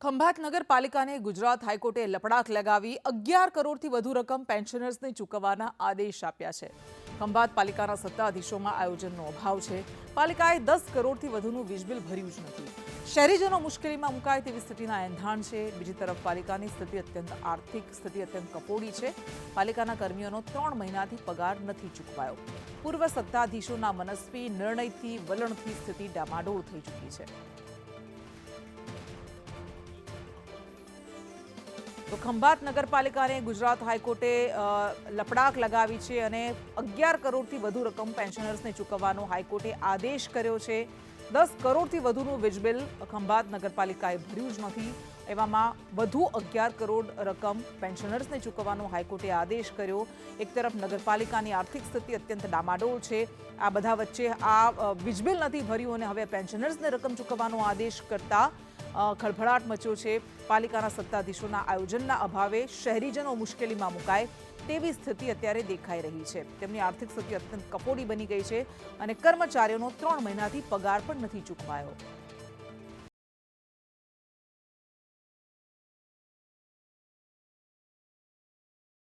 ખંભાત નગરપાલિકાને ગુજરાત હાઈકોર્ટે લપડાક લગાવી 11 કરોડથી વધુ રકમ પેન્શનર્સને ચૂકવવાના આદેશ આપ્યા છે. ખંભાત પાલિકાના સત્તાધીશોમાં આયોજનનો અભાવ છે. પાલિકાએ 10 કરોડથી વધુનું વીજ બિલ ભર્યું જ નથી. શહેરીજનો મુશ્કેલીમાં મુકાય તેવી સ્થિતિના એંધાણ છે. બીજી તરફ પાલિકાની આર્થિક સ્થિતિ અત્યંત કફોડી છે. પાલિકાના કર્મીઓનો 3 મહિનાથી પગાર નથી ચૂકવાયો. પૂર્વ સત્તાધીશોના મનસ્વી નિર્ણયથી વલણથી સ્થિતિ ડામાડોળ થઈ ચૂકી છે. તો ખંભાત નગરપાલિકાને ગુજરાત હાઈકોર્ટે લપડાક લગાવી છે અને 11 કરોડથી વધુ રકમ પેન્શનર્સને ચૂકવવાનો હાઈકોર્ટે આદેશ કર્યો છે. 10 કરોડથી વધુનું વીજ બિલ ખંભાત નગરપાલિકાએ ભર્યું જ નથી. એવામાં વધુ 11 કરોડ રકમ પેન્શનર્સને ચૂકવવાનો હાઈકોર્ટે આદેશ કર્યો. એક તરફ નગરપાલિકાની આર્થિક સ્થિતિ અત્યંત ડામાડોળ છે. આ બધા વચ્ચે આ વીજ બિલ નથી ભર્યું અને હવે પેન્શનર્સને રકમ ચૂકવવાનો આદેશ કરતા ખળભળાટ મચ્યો છે. પાલિકાના સત્તાધીશોના આયોજનના અભાવે શહેરીજનો મુશ્કેલીમાં મુકાય તેવી સ્થિતિ અત્યારે દેખાઈ રહી છે. તેમની આર્થિક સ્થિતિ અત્યંત કફોડી બની ગઈ છે અને કર્મચારીઓનો 3 મહિનાથી પગાર પણ નથી ચૂકવાયો.